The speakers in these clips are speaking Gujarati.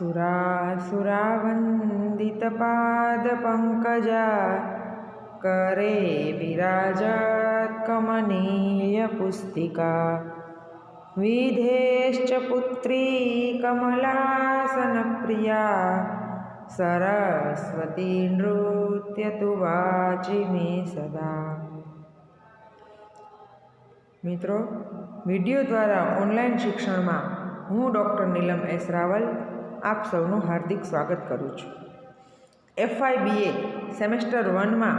सुरासुरावन्दितपादपङ्कजा करे विराजत् कमनीयपुस्तिका विधेश्च पुत्री कमलासनप्रिया सरस्वती नृत्यतु वाचि मे सदा। મિત્રો, વિડીયો દ્વારા ઓનલાઈન શિક્ષણમાં હું ડૉક્ટર નીલમ એસ રાવલ આપ સૌનું હાર્દિક સ્વાગત કરું છું. FIBA સેમેસ્ટર 1માં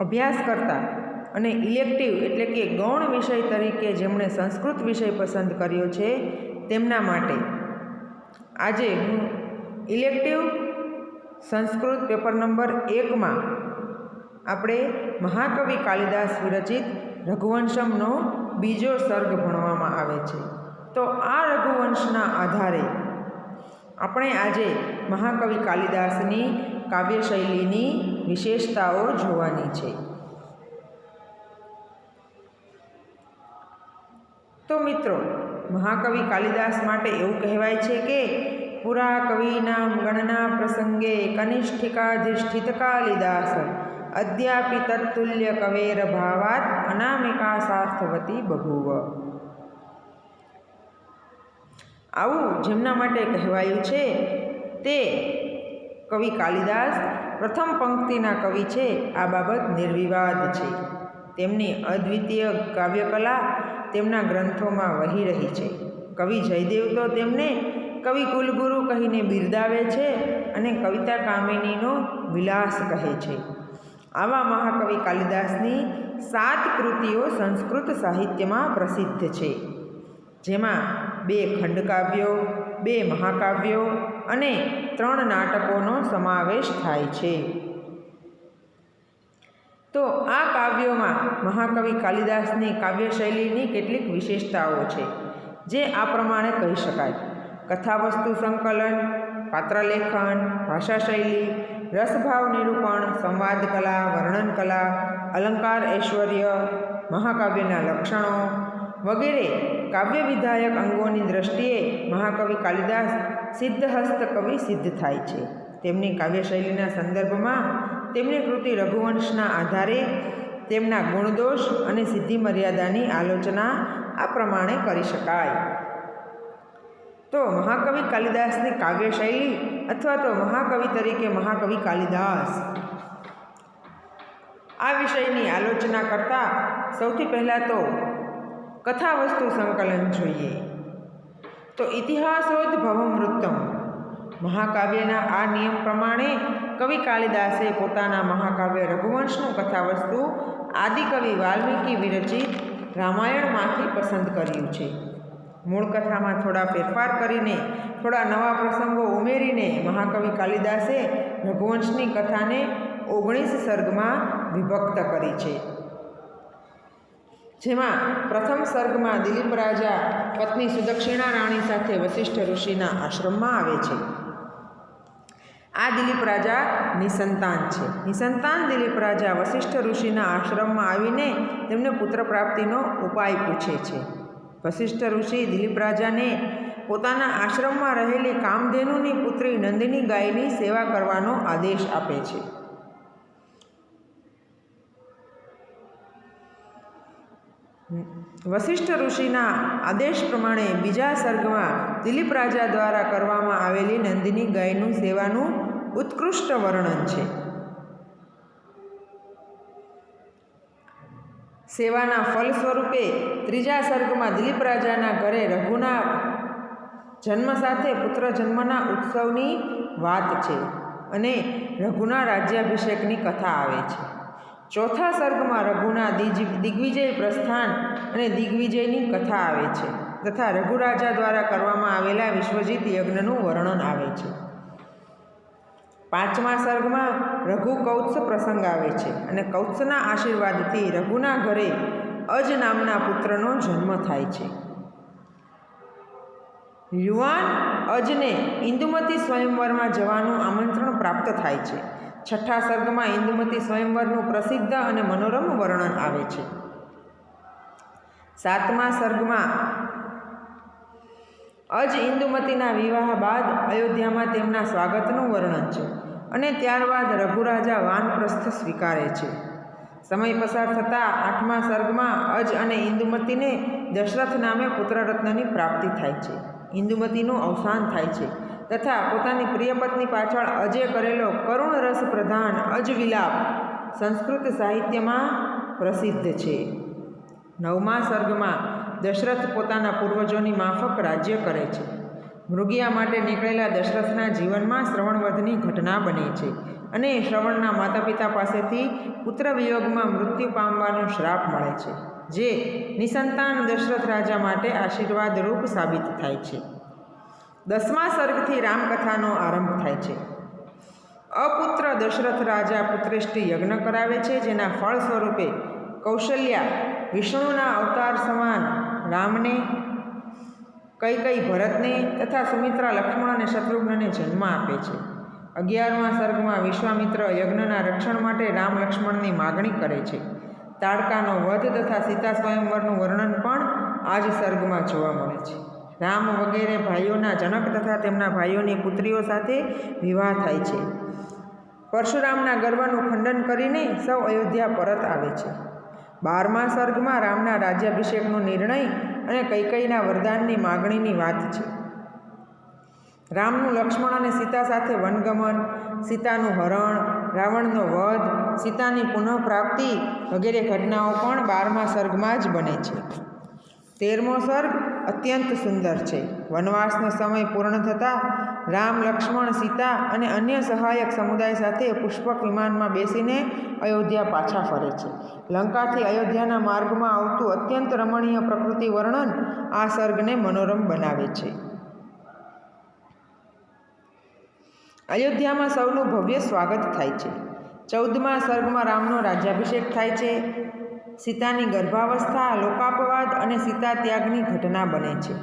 અભ્યાસ કરતા અને ઇલેક્ટિવ એટલે કે ગૌણ વિષય તરીકે જેમણે સંસ્કૃત વિષય પસંદ કર્યો છે તેમના માટે આજે હું ઇલેક્ટિવ સંસ્કૃત પેપર નંબર 1માં આપણે મહાકવિ કાલિદાસ વિરચિત રઘુવંશમનો બીજો સર્ગ ભણવામાં આવે છે. તો આ રઘુવંશના આધારે આપણે આજે મહાકવિ કાલિદાસની કાવ્યશૈલીની વિશેષતાઓ જોવાની છે. તો મિત્રો, મહાકવિ કાલિદાસ માટે એવું કહેવાય છે કે પુરા કવિનામ ગણના પ્રસંગે કનિષ્ઠિકાધિષ્ઠિત કાલિદાસ અદ્યાપી તત્તુલ્ય કવેર ભાવાત અનામિકા સાર્થવતી બભૂવ. આવું જેમના માટે કહેવાયું છે તે કવિ કાલિદાસ પ્રથમ પંક્તિના કવિ છે. આ બાબત નિર્વિવાદ છે. તેમની અદ્વિતીય કાવ્યકલા તેમના ગ્રંથોમાં વહી રહી છે. કવિ જયદેવ તો તેમને કવિ કુલગુરુ કહીને બિરદાવે છે અને કવિતા કામિનીનો વિલાસ કહે છે. આવા મહાકવિ કાલિદાસની 7 કૃતિઓ સંસ્કૃત સાહિત્યમાં પ્રસિદ્ધ છે, જેમાં 2 ખંડકાવ્યો, 2 મહાકાવ્યો અને 3 નાટકોનો સમાવેશ થાય છે. તો આ કાવ્યોમાં મહાકવિ કાલિદાસની કાવ્યશૈલીની કેટલીક વિશેષતાઓ છે, જે આ પ્રમાણે કહી શકાય: કથાવસ્તુ સંકલન, પાત્રલેખન, ભાષાશૈલી, રસભાવ નિરૂપણ, સંવાદ કલા, વર્ણન કલા, અલંકાર ઐશ્વર્ય, મહાકાવ્યના લક્ષણો વગેરે કાવ્ય વિધાયક અંગોની દ્રષ્ટિએ મહાકવિ કાલિદાસ સિદ્ધહસ્ત કવિ સિદ્ધ થાય છે. તેમની કાવ્યશૈલીના સંદર્ભમાં તેમની કૃતિ રઘુવંશના આધારે તેમના ગુણદોષ અને સિદ્ધિ મર્યાદાની આલોચના આ પ્રમાણે કરી શકાય. તો મહાકવિ કાલિદાસની કાવ્યશૈલી અથવા તો મહાકવિ તરીકે મહાકવિ કાલિદાસ, આ વિષયની આલોચના કરતાં સૌથી પહેલાં તો કથાવસ્તુ સંકલન જોઈએ. તો ઇતિહાસોદ્ભવમૃતમ મહાકાવ્યના આ નિયમ પ્રમાણે કવિ કાલિદાસે પોતાના મહાકાવ્ય રઘુવંશનું કથાવસ્તુ આદિકવિ વાલ્મીકી વિરચિત રામાયણમાંથી પસંદ કર્યું છે. મૂળ કથામાં થોડા ફેરફાર કરીને, થોડા નવા પ્રસંગો ઉમેરીને મહાકવિ કાલિદાસે રઘુવંશની કથાને 19 સર્ગમાં વિભક્ત કરી છે. જેમાં પ્રથમ સર્ગમાં દિલીપ રાજા પત્ની સુદક્ષિણા રાણી સાથે વશિષ્ઠ ઋષિના આશ્રમમાં આવે છે. આ દિલીપ રાજા નિસંતાન છે. નિસંતાન દિલીપ રાજા વશિષ્ઠ ઋષિના આશ્રમમાં આવીને તેમને પુત્ર પ્રાપ્તિનો ઉપાય પૂછે છે. વશિષ્ઠ ઋષિ દિલીપ રાજાને પોતાના આશ્રમમાં રહેલી કામધેનુની પુત્રી નંદિની ગાયની સેવા કરવાનો આદેશ આપે છે. વશિષ્ઠ ઋષિના આદેશ પ્રમાણે બીજા સર્ગમાં દિલીપ રાજા દ્વારા કરવામાં આવેલી નંદિની ગાયનું સેવાનું ઉત્કૃષ્ટ વર્ણન છે. સેવાના ફલ સ્વરૂપે ત્રીજા સર્ગમાં દિલીપ રાજાના ઘરે રઘુના જન્મ સાથે પુત્ર જન્મના ઉત્સવની વાત છે અને રઘુના રાજ્યાભિષેકની કથા આવે છે. ચોથા સર્ગમાં રઘુના દિગ્વિજય પ્રસ્થાન અને દિગ્વિજયની કથા આવે છે તથા રઘુ રાજા દ્વારા કરવામાં આવેલા વિશ્વજીત યજ્ઞનું વર્ણન આવે છે. પાંચમા સર્ગમાં રઘુ કૌત્સ પ્રસંગ આવે છે અને કૌત્સના આશીર્વાદથી રઘુના ઘરે અજ નામના પુત્રનો જન્મ થાય છે. યુવાન અજને ઇન્દુમતી સ્વયંવરમાં જવાનું આમંત્રણ પ્રાપ્ત થાય છે. છઠ્ઠા સર્ગમાં ઇન્દુમતી સ્વયંવરનું પ્રસિદ્ધ અને મનોરમ વર્ણન આવે છે. સાતમા સર્ગમાં અજ ઇન્દુમતીના વિવાહ બાદ અયોધ્યામાં તેમના સ્વાગતનું વર્ણન છે અને ત્યારબાદ રઘુરાજા વાનપ્રસ્થ સ્વીકારે છે. સમય પસાર થતાં 8મા સર્ગમાં અજ અને ઇન્દુમતીને દશરથ નામે પુત્રરત્નની પ્રાપ્તિ થાય છે. ઇન્દુમતીનું અવસાન થાય છે તથા પોતાની પ્રિય પત્ની પાછળ અજે કરેલો કરુણ રસ પ્રધાન અજ વિલાપ સંસ્કૃત સાહિત્યમાં પ્રસિદ્ધ છે. 9મા સર્ગમાં દશરથ પોતાના પૂર્વજોની માફક રાજ્ય કરે છે. મૃગિયા માટે નીકળેલા દશરથના જીવનમાં શ્રવણવધની ઘટના બને છે અને શ્રવણના માતા પિતા પાસેથી પુત્ર વિયોગમાં મૃત્યુ પામવાનો શ્રાપ મળે છે, જે નિસંતાન દશરથ રાજા માટે આશીર્વાદરૂપ સાબિત થાય છે. 10મા સર્ગથી રામકથાનો આરંભ થાય છે. અપુત્ર દશરથ રાજા પુત્રેષ્ટિ યજ્ઞ કરાવે છે, જેના ફળ સ્વરૂપે કૌશલ્યા વિષ્ણુના અવતાર સમાન રામને, કૈકેયી ભરતને તથા સુમિત્રા લક્ષ્મણ અને શત્રુઘ્નને જન્મ આપે છે. 11મા સર્ગમાં વિશ્વામિત્ર યજ્ઞના રક્ષણ માટે રામ લક્ષ્મણની માગણી કરે છે. તાડકાનો વધ તથા સીતા સ્વયંવરનું વર્ણન પણ આ જ સર્ગમાં જોવા મળે છે. રામ વગેરે ભાઈઓના જનક તથા તેમના ભાઈઓની પુત્રીઓ સાથે વિવાહ થાય છે. પરશુરામના ગર્વનું ખંડન કરીને સૌ અયોધ્યા પરત આવે છે. 12મા સર્ગમાં રામના રાજ્યાભિષેકનો નિર્ણય અને કૈકેયીના વરદાનની માગણીની વાત છે. રામનું લક્ષ્મણ અને સીતા સાથે વનગમન, સીતાનું હરણ, રાવણનો વધ, સીતાની પુનઃપ્રાપ્તિ વગેરે ઘટનાઓ પણ 12મા સર્ગમાં જ બને છે. 13મો સર્ગ અત્યંત સુંદર છે. વનવાસનો સમય પૂર્ણ થતાં રામ, લક્ષ્મણ, સીતા અને અન્ય સહાયક સમુદાય સાથે પુષ્પક વિમાનમાં બેસીને અયોધ્યા પાછા ફરે છે. લંકાથી અયોધ્યાના માર્ગમાં આવતું અત્યંત રમણીય પ્રકૃતિ વર્ણન આ સર્ગને મનોરમ બનાવે છે. અયોધ્યામાં સૌનું ભવ્ય સ્વાગત થાય છે. 14મા સર્ગમાં રામનો રાજ્યાભિષેક થાય છે. સીતાની ગર્ભાવસ્થા, લોકાપવાદ અને સીતા ત્યાગની ઘટના બને છે.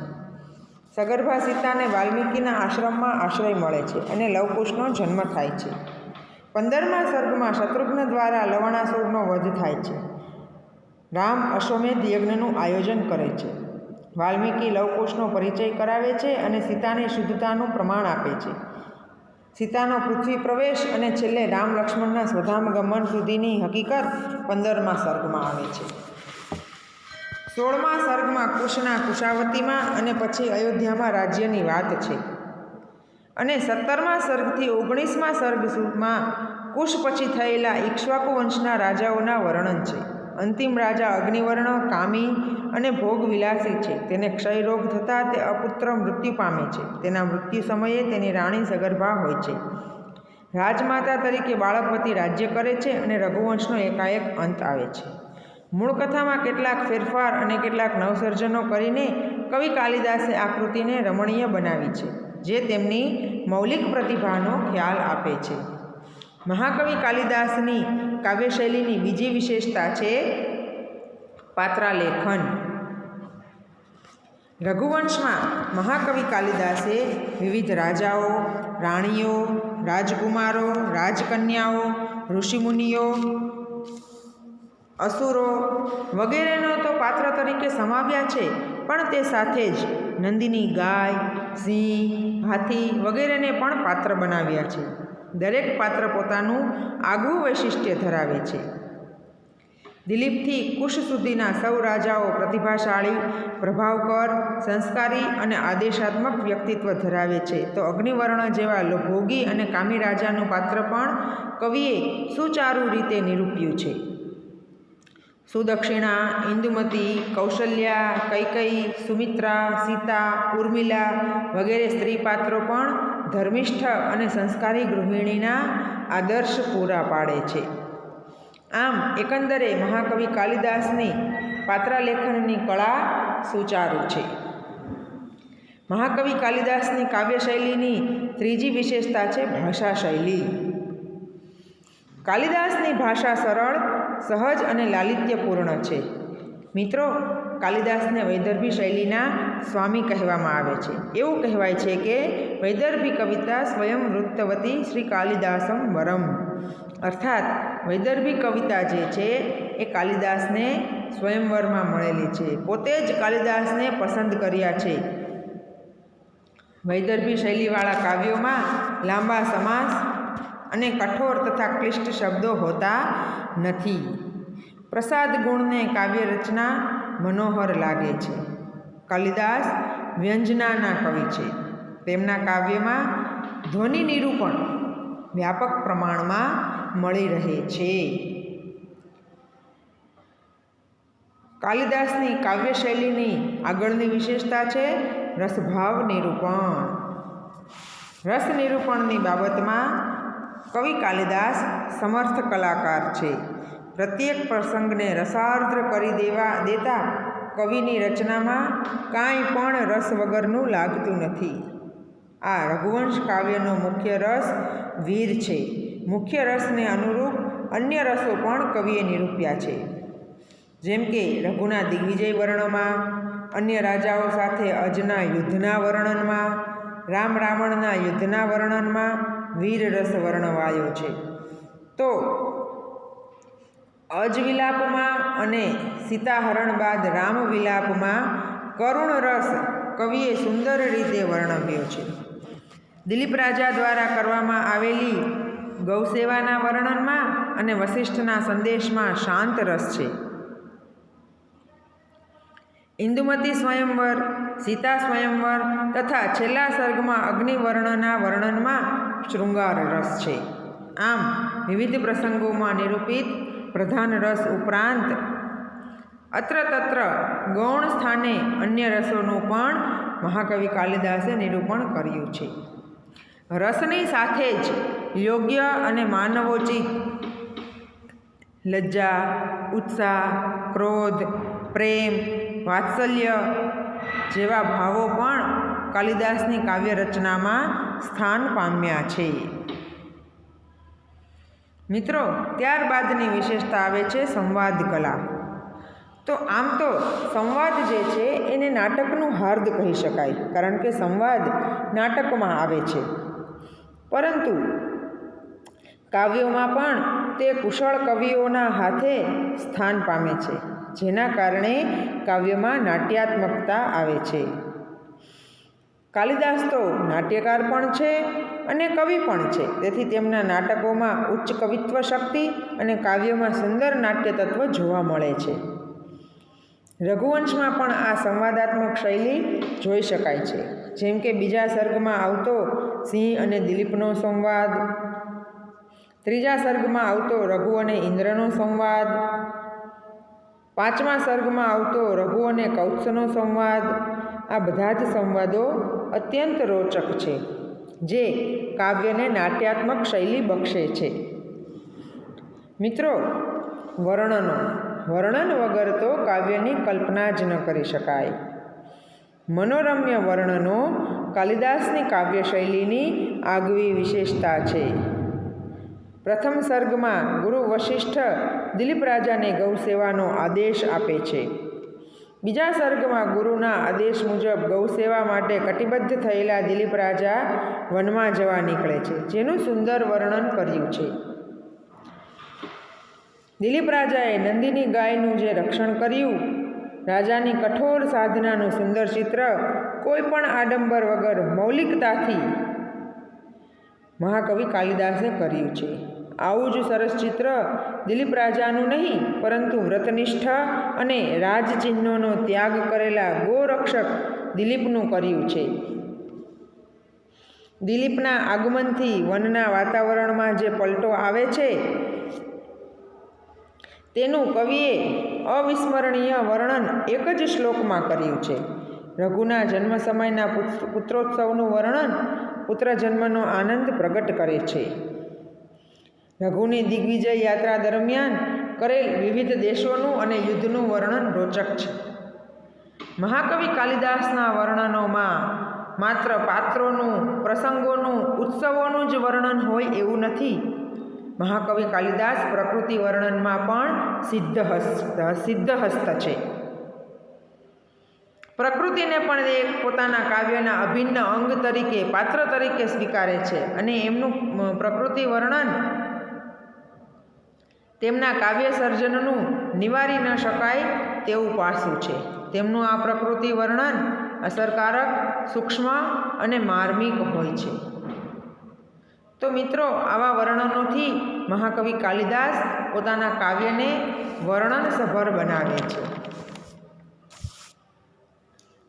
સગર્ભા સીતાને વાલ્મીકીના આશ્રમમાં આશ્રય મળે છે અને લવકુશનો જન્મ થાય છે. 15મા સર્ગમાં શત્રુઘ્ન દ્વારા લવણાસુરનો વધ થાય છે. રામ અશ્વમેધ યજ્ઞનું આયોજન કરે છે. વાલ્મીકી લવકુશનો પરિચય કરાવે છે અને સીતાની શુદ્ધતાનું પ્રમાણ આપે છે. સીતાનો પૃથ્વી પ્રવેશ અને છેલ્લે રામ લક્ષ્મણના સ્વધામ ગમન સુધીની હકીકત 15મા સર્ગમાં આવે છે. 16મા સર્ગમાં કુશના કુશાવતીમાં અને પછી અયોધ્યામાં રાજ્યની વાત છે અને 17મા સર્ગથી 19મા સર્ગ સુધીમાં કુશ પછી થયેલા ઇક્ષ્વાકુ વંશના રાજાઓના વર્ણન છે. અંતિમ રાજા અગ્નિવર્ણ, કામી અને ભોગવિલાસી છે. તેને ક્ષયરોગ થતાં તે અપુત્ર મૃત્યુ પામે છે. તેના મૃત્યુ સમયે તેની રાણી સગર્ભા હોય છે. રાજમાતા તરીકે બાળકવતી રાજ્ય કરે છે અને રઘુવંશનો એકાએક અંત આવે છે. મૂળ કથામાં કેટલાક ફેરફાર અને કેટલાક નવસર્જનો કરીને કવિ કાલિદાસે આ કૃતિને રમણીય બનાવી છે, જે તેમની મૌલિક પ્રતિભાનો ખ્યાલ આપે છે. મહાકવિ કાલિદાસની કાવ્યશૈલીની બીજી વિશેષતા છે પાત્રાલેખન. રઘુવંશમાં મહાકવિ કાલિદાસે વિવિધ રાજાઓ, રાણીઓ, રાજકુમારો, રાજકન્યાઓ, ઋષિમુનિઓ, અસુરો વગેરેનો તો પાત્ર તરીકે સમાવ્યા છે, પણ તે સાથે જ નંદીની ગાય, સિંહ, હાથી વગેરેને પણ પાત્ર બનાવ્યા છે. દરેક પાત્ર પોતાનું આગવું વૈશિષ્ટ્ય ધરાવે છે. દિલીપથી કુશ સુધીના સૌ રાજાઓ પ્રતિભાશાળી, પ્રભાવકર, સંસ્કારી અને આદેશાત્મક વ્યક્તિત્વ ધરાવે છે, તો અગ્નિવર્ણ જેવા ભોગી અને કામી રાજાનું પાત્ર પણ કવિએ સુચારુ રીતે નિરૂપ્યું છે. સુદક્ષિણા, ઇન્દુમતી, કૌશલ્યા, કૈકેયી, સુમિત્રા, સીતા, ઉર્મિલા વગેરે સ્ત્રી પાત્રો પણ ધર્મિષ્ઠ અને સંસ્કારી ગૃહિણીના આદર્શ પૂરા પાડે છે. આમ એકંદરે મહાકવિ કાલિદાસની પાત્રાલેખનની કળા સુચારુ છે. મહાકવિ કાલિદાસની કાવ્યશૈલીની ત્રીજી વિશેષતા છે ભાષાશૈલી. કાલિદાસની ભાષા સરળ, સહજ અને લાલિત્યપૂર્ણ છે. મિત્રો, કાલિદાસને વૈદર્ભી શૈલીના સ્વામી કહેવામાં આવે છે. એવું કહેવાય છે કે વૈદર્ભી કવિતા સ્વયં વૃત્તવતી શ્રી કાલિદાસમ વરમ, અર્થાત વૈદર્ભી કવિતા જે છે એ કાલિદાસને સ્વયંવરમાં મળેલી છે. પોતે જ કાલિદાસને પસંદ કર્યા છે. વૈદર્ભી શૈલીવાળા કાવ્યોમાં લાંબા સમાસ અને કઠોર તથા ક્લિષ્ટ શબ્દો હોતા નથી. પ્રસાદ ગુણને કાવ્ય રચના મનોહર લાગે છે. કાલિદાસ વ્યંજનાના કવિ છે. તેમના કાવ્યમાં ધ્વનિ નિરૂપણ વ્યાપક પ્રમાણમાં મળી રહે છે. કાલિદાસની કાવ્ય શૈલીની આગળની વિશેષતા છે રસભાવ નિરૂપણ. રસ નિરૂપણની બાબતમાં કવિ કાલિદાસ સમર્થ કલાકાર છે. પ્રત્યેક પ્રસંગને રસાર્દ્ર કરી દેતા કવિની રચનામાં કાંઈ પણ રસ વગરનું લાગતું નથી. આ રઘુવંશ કાવ્યનો મુખ્ય રસ વીર છે. મુખ્ય રસને અનુરૂપ અન્ય રસો પણ કવિએ નિરૂપ્યા છે. જેમ કે રઘુના દિગ્વિજય વર્ણનમાં, અન્ય રાજાઓ સાથે અજના યુદ્ધના વર્ણનમાં, રામ રાવણના યુદ્ધના વર્ણનમાં વીર રસ વર્ણવાયો છે. તો અજ વિલાપમાં અને સીતાહરણ બાદ રામ વિલાપમાં કરુણ રસ કવિએ સુંદર રીતે વર્ણવ્યો છે. દિલીપ રાજા દ્વારા કરવામાં આવેલી ગૌસેવાના વર્ણનમાં અને વસિષ્ઠના સંદેશમાં શાંત રસ છે. ઇન્દુમતી સ્વયંવર, સીતા સ્વયંવર તથા છેલ્લા સર્ગમાં અગ્નિવર્ણના વર્ણનમાં શૃંગાર રસ છે. આમ વિવિધ પ્રસંગોમાં નિરૂપિત પ્રધાન રસ ઉપરાંત અત્ર તત્ર ગૌણ સ્થાને અન્ય રસોનું પણ મહાકવિ કાલિદાસે નિરૂપણ કર્યું છે. રસની સાથે જ યોગ્ય અને માનવોચિત લજ્જા, ઉત્સાહ, ક્રોધ, પ્રેમ, વાત્સલ્ય જેવા ભાવો પણ કાલિદાસની કાવ્ય રચનામાં સ્થાન પામ્યા છે. મિત્રો, ત્યારબાદની વિશેષતા આવે છે સંવાદ કલા. તો આમ તો સંવાદ જે છે એને નાટકનું હાર્દ કહી શકાય, કારણ કે સંવાદ નાટકમાં આવે છે. પરંતુ કાવ્યોમાં પણ તે કુશળ કવિઓના હાથે સ્થાન પામે છે, જેના કારણે કાવ્યમાં નાટ્યાત્મકતા આવે છે. કાલિદાસ તો નાટ્યકાર પણ છે અને કવિ પણ છે. તેથી તેમના નાટકોમાં ઉચ્ચ કવિત્વ શક્તિ અને કાવ્યોમાં સુંદર નાટ્ય તત્વ જોવા મળે છે. રઘુવંશમાં પણ આ સંવાદાત્મક શૈલી જોઈ શકાય છે. જેમ કે બીજા સર્ગમાં આવતો સિંહ અને દિલીપનો સંવાદ, ત્રીજા સર્ગમાં આવતો રઘુ અને ઇન્દ્રનો સંવાદ, પાંચમા સર્ગમાં આવતો રઘુ અને કૌત્સનો સંવાદ. આ બધા જ સંવાદો અત્યંત રોચક છે, જે કાવ્યને નાટ્યાત્મક શૈલી બક્ષે છે. મિત્રો, વર્ણન વગર તો કાવ્યની કલ્પના જ ન કરી શકાય. મનોરમ્ય વર્ણનો કાલિદાસની કાવ્ય શૈલીની આગવી વિશેષતા છે. પ્રથમ સર્ગમાં ગુરુ વશિષ્ઠ દિલીપ રાજાને ગૌસેવાનો આદેશ આપે છે. બીજા સર્ગમાં ગુરુના આદેશ મુજબ ગૌસેવા માટે કટિબદ્ધ થયેલા દિલીપ રાજા વનમાં જવા નીકળે છે, જેનું સુંદર વર્ણન કર્યું છે. દિલીપ રાજાએ નંદીની ગાયનું જે રક્ષણ કર્યું, રાજાની કઠોર સાધનાનું સુંદર ચિત્ર કોઈ પણ આડંબર વગર મૌલિકતાથી મહાકવિ કાલિદાસે કર્યું છે. આવું જ સરસ ચિત્ર દિલીપ રાજાનું નહીં, પરંતુ વ્રતનિષ્ઠ અને રાજચિહ્નોનો ત્યાગ કરેલા ગોરક્ષક દિલીપનું કર્યું છે. દિલીપના આગમનથી વનના વાતાવરણમાં જે પલટો આવે છે, તેનું કવિએ અવિસ્મરણીય વર્ણન એક જ શ્લોકમાં કર્યું છે. રઘુના જન્મ સમયના પુત્રોત્સવનું વર્ણન પુત્ર જન્મનો આનંદ પ્રગટ કરે છે. રઘુની દિગ્વિજય યાત્રા દરમિયાન કરેલ વિવિધ દેશોનું અને યુદ્ધનું વર્ણન રોચક છે. મહાકવિ કાલિદાસના વર્ણનોમાં માત્ર પાત્રોનું, પ્રસંગોનું, ઉત્સવોનું જ વર્ણન હોય એવું નથી. મહાકવિ કાલિદાસ પ્રકૃતિ વર્ણનમાં પણ સિદ્ધહસ્ત છે. પ્રકૃતિને પણ એક પોતાના કાવ્યના અભિન્ન અંગ તરીકે, પાત્ર તરીકે સ્વીકારે છે અને એમનું પ્રકૃતિ વર્ણન તેમના કાવ્ય સર્જનનું નિવારી ન શકાય તેવું પાસું છે. તેમનું આ પ્રકૃતિ વર્ણન અસરકારક, સૂક્ષ્મ અને માર્મિક હોય છે. તો મિત્રો, આવા વર્ણનોથી મહાકવિ કાલિદાસ પોતાના કાવ્યને વર્ણનસભર બનાવે છે.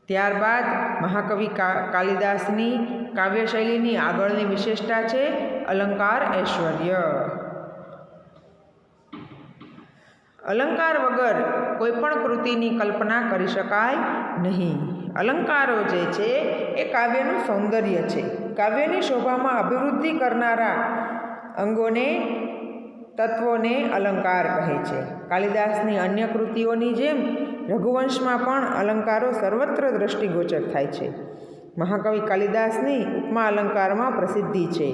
ત્યારબાદ મહાકવિ કાલિદાસની કાવ્યશૈલીની આગળની વિશેષતા છે અલંકાર ઐશ્વર્ય. અલંકાર વગર કોઈ પણ કૃતિની કલ્પના કરી શકાય નહીં. અલંકારો જે છે એ કાવ્યનું સૌંદર્ય છે. કાવ્યની શોભામાં અભિવૃદ્ધિ કરનારા અંગોને, તત્વોને અલંકાર કહે છે. કાલિદાસની અન્ય કૃતિઓની જેમ રઘુવંશમાં પણ અલંકારો સર્વત્ર દ્રષ્ટિગોચર થાય છે. મહાકવિ કાલિદાસની ઉપમા અલંકારમાં પ્રસિદ્ધિ છે.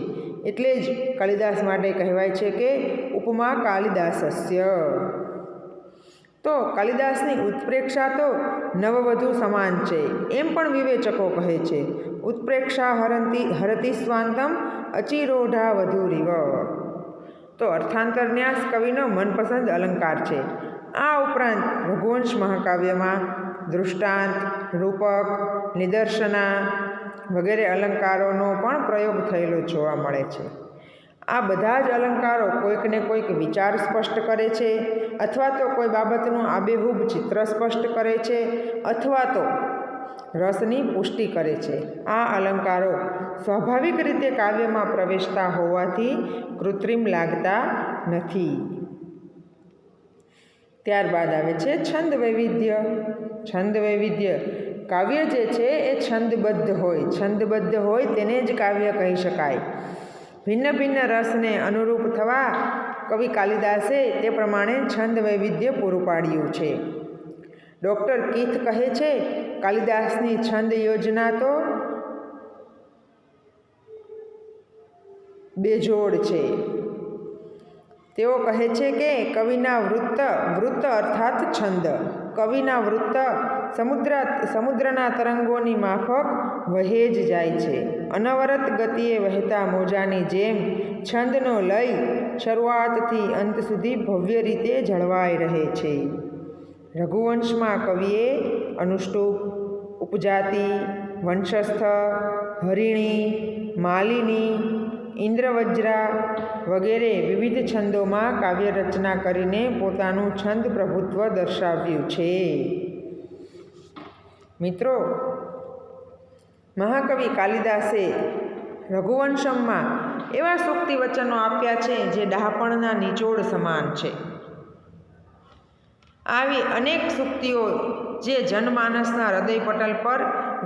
એટલે જ કાલિદાસ માટે કહેવાય છે કે ઉપમા કાલિદાસસ્ય. તો કાલિદાસની ઉત્પ્રેક્ષા તો નવવધુ સમાન છે એમ પણ વિવેચકો કહે છે. ઉત્પ્રેક્ષા હરતી સ્વાંતમ અચિરોઢા વધુરીવ. તો અર્થાંતરન્યાસ કવિનો મનપસંદ અલંકાર છે. આ ઉપરાંત રઘુવંશ મહાકાવ્યમાં દૃષ્ટાંત, રૂપક, નિદર્શના વગેરે અલંકારોનો પણ પ્રયોગ થયેલો જોવા મળે છે. આ બધા જ અલંકારો કોઈકને કોઈક વિચાર સ્પષ્ટ કરે છે, અથવા તો કોઈ બાબતનું આબેહૂબ ચિત્ર સ્પષ્ટ કરે છે, અથવા તો રસની પુષ્ટિ કરે છે. આ અલંકારો સ્વાભાવિક રીતે કાવ્યમાં પ્રવેશતા હોવાથી કૃત્રિમ લાગતા નથી. ત્યારબાદ આવે છે છંદ વૈવિધ્ય. છંદ વૈવિધ્ય, કાવ્ય જે છે એ છંદબદ્ધ હોય. છંદબદ્ધ હોય તેને જ કાવ્ય કહી શકાય. ભિન્ન ભિન્ન રસને અનુરૂપ થવા કવિ કાલિદાસે તે પ્રમાણે છંદ વૈવિધ્ય પૂરું પાડ્યું છે. ડૉક્ટર કીથ કહે છે, કાલિદાસની છંદ યોજના તો બેજોડ છે. તેઓ કહે છે કે કવિના વૃત્ત અર્થાત છંદ, કવિના વૃત્ત સમુદ્રના તરંગોની માફક વહે જ જાય છે. અનવરત ગતિએ વહેતા મોજાની જેમ છંદનો લય શરૂઆતથી અંત સુધી ભવ્ય રીતે જળવાઈ રહે છે. રઘુવંશમાં કવિએ અનુષ્ટુપ, ઉપજાતિ, વંશસ્થ, હરિણી, માલિની, ઇન્દ્રવજ્રા વગેરે વિવિધ છંદોમાં કાવ્ય રચના કરીને પોતાનું છંદ પ્રભુત્વ દર્શાવ્યું છે. મિત્રો, મહાકવિ કાલિદાસે રઘુવંશમમાં એવા સૂક્તિ વચનો આપ્યા છે જે ડહાપણના નિચોડ સમાન છે. આવી અનેક સૂક્તિઓ જે જનમાનસના હૃદયપટલ પર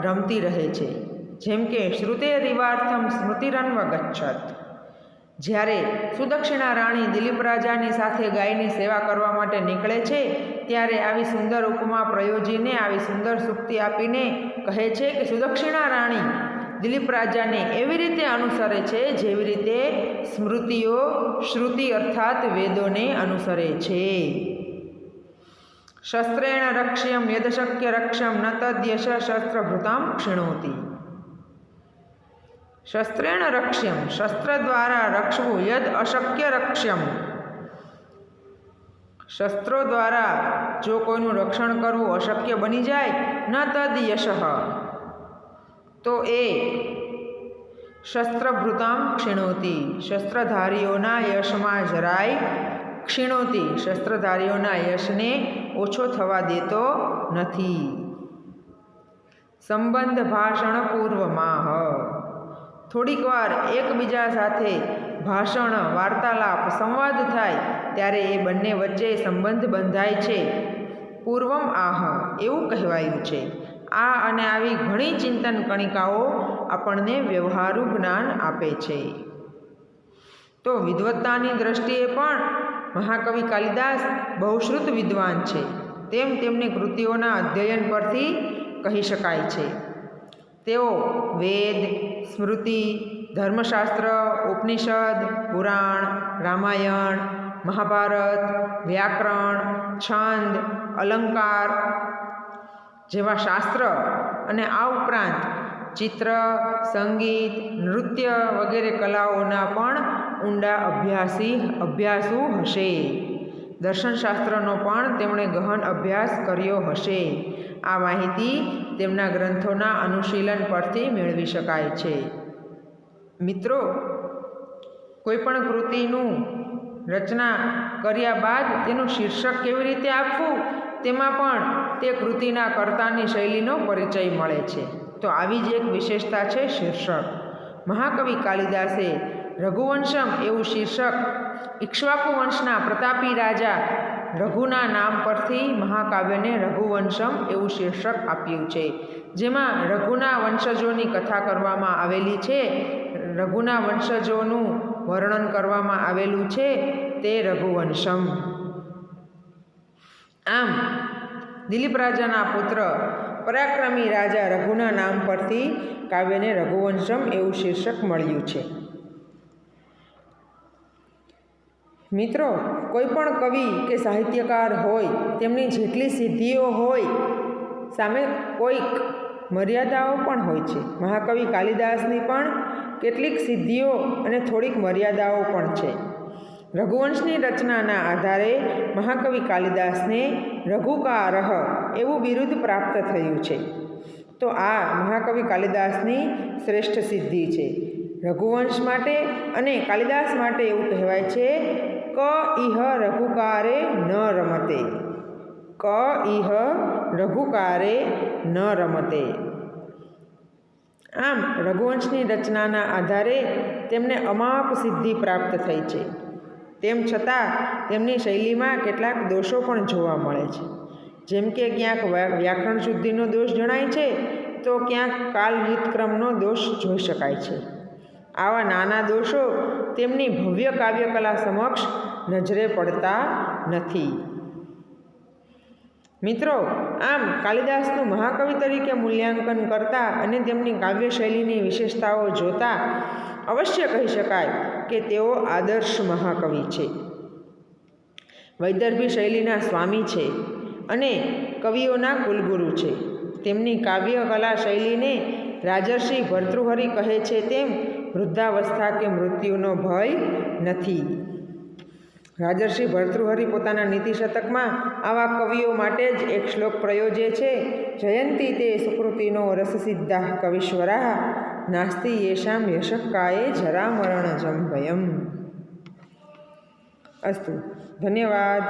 રમતી રહે છે. જેમ કે શ્રુતેરિવાર્થમ સ્મૃતિરન્વ ગચ્છત. જ્યારે સુદક્ષિણા રાણી દિલીપ રાજાની સાથે ગાયની સેવા કરવા માટે નીકળે છે, ત્યારે આવી સુંદર ઉપમા પ્રયોજીને, આવી સુંદર સૂક્તિ આપીને કહે છે કે સુદક્ષિણા રાણી દિલીપ રાજાને એવી રીતે અનુસરે છે જેવી રીતે સ્મૃતિઓ શ્રુતિ અર્થાત વેદોને અનુસરે છે. શસ્ત્રેણ રક્ષ્યમ યદ શક્ય રક્ષ્યમ ન તદ્યશ શસ્ત્રભૃતામ ક્ષિણોતિ. શસ્ત્રેણ રક્ષ્યમ, શસ્ત્ર દ્વારા રક્ષવું, યદ અશક્ય રક્ષ્યમ, શસ્ત્રો દ્વારા જો કોઈનું રક્ષણ કરવું અશક્ય બની જાય, ન તદ યશઃ, તો એ શસ્ત્રભૃતામ ક્ષિણોતિ, શસ્ત્રધારીઓના યશમાં જરાય ક્ષિણોતિ, શસ્ત્રધારીઓના યશને ઓછો થવા દેતો નથી. સંબંધ ભાષણ પૂર્વમાહ. થોડીક વાર એકબીજા સાથે ભાષણ, વાર્તાલાપ, સંવાદ થાય ત્યારે એ બંને વચ્ચે સંબંધ બંધાય છે. પૂર્વમ આહ એવું કહેવાયું છે. આ અને આવી ઘણી ચિંતન કણિકાઓ આપણને વ્યવહારુ જ્ઞાન આપે છે. તો વિદ્વત્તાની દ્રષ્ટિએ પણ મહાકવિ કાલિદાસ બહુશ્રુત વિદ્વાન છે તેમ તેમની કૃતિઓના અધ્યયન પરથી કહી શકાય છે. તેઓ વેદ, સ્મૃતિ, ધર્મશાસ્ત્ર, ઉપનિષદ, પુરાણ, રામાયણ, મહાભારત, વ્યાકરણ, છંદ, અલંકાર જેવા શાસ્ત્ર અને આ ઉપરાંત ચિત્ર, સંગીત, નૃત્ય વગેરે કલાઓના પણ ઊંડા અભ્યાસુ હશે. દર્શનશાસ્ત્રનો પણ તેમણે ગહન અભ્યાસ કર્યો હશે. આ માહિતી તેમના ગ્રંથોના અનુશીલન પરથી મેળવી શકાય છે. મિત્રો, કોઈપણ કૃતિનું રચના કર્યા બાદ તેનું શીર્ષક કેવી રીતે આપવું તેમાં પણ તે કૃતિના કર્તાની શૈલીનો પરિચય મળે છે. તો આવી જ એક વિશેષતા છે શીર્ષક. મહાકવિ કાલિદાસે રઘુવંશમ એવું શીર્ષક ઇક્ષ્વાકુ વંશના પ્રતાપી રાજા રઘુના નામ પરથી મહાકાવ્યને રઘુવંશમ એવું શીર્ષક આપ્યું છે, જેમાં રઘુના વંશજોની કથા કરવામાં આવેલી છે. રઘુના વંશજોનું વર્ણન કરવામાં આવેલું છે તે રઘુવંશમ. આમ દિલીપ રાજાના પુત્ર પરાક્રમી રાજા રઘુના નામ પરથી કાવ્યને રઘુવંશમ એવું શીર્ષક મળ્યું છે. મિત્રો, કોઈ પણ કવિ કે સાહિત્યકાર હોય તેમની જેટલી સિદ્ધિઓ હોય સામે કોઈક મર્યાદાઓ પણ હોય છે. મહાકવિ કાલિદાસની પણ કેટલીક સિદ્ધિઓ અને થોડીક મર્યાદાઓ પણ છે. રઘુવંશની રચનાના આધારે મહાકવિ કાલિદાસને રઘુકારઃ એવું બિરુદ પ્રાપ્ત થયું છે. તો આ મહાકવિ કાલિદાસની શ્રેષ્ઠ સિદ્ધિ છે. રઘુવંશ માટે અને કાલિદાસ માટે એવું કહેવાય છે ક ઇહ રઘુકારે ન રમતે. ક ઇહ રઘુકારે ન રમતે. આમ રઘુવંશની રચનાના આધારે તેમને અમાપ સિદ્ધિ પ્રાપ્ત થઈ છે. તેમ છતાં તેમની શૈલીમાં કેટલાક દોષો પણ જોવા મળે છે. જેમ કે ક્યાંક વ્યાકરણ શુદ્ધિનો દોષ જણાય છે તો ક્યાંક કાલ રીતક્રમનો દોષ જોઈ શકાય છે. આવા નાના દોષો તેમની ભવ્ય કાવ્યકલા સમક્ષ નજરે પડતા નથી. મિત્રો, આમ કાલિદાસનું મહાકવિ તરીકે મૂલ્યાંકન કરતા અને તેમની કાવ્ય શૈલીની વિશેષતાઓ જોતા અવશ્ય કહી શકાય કે તેઓ આદર્શ મહાકવિ છે. વૈદર્ભી શૈલીના સ્વામી છે અને કવિઓના કુલગુરુ છે. તેમની કાવ્યકલા શૈલીને રાજર્ષિ ભર્તૃહરિ કહે છે તેમ વૃદ્ધાવસ્થા કે મૃત્યુનો ભય નથી. રાજર્ષિ ભર્તૃહરિ પોતાના નીતિશતકમાં આવા કવિઓ માટે જ એક શ્લોક પ્રયોજે છે. જયંતી તે સુકૃતિનો રસસિદ્ધા કવિશ્વરા નાસ્તિ યેષામ યશક્કાયે જરામરણજમ ભયમ. અસ્તુ. ધન્યવાદ.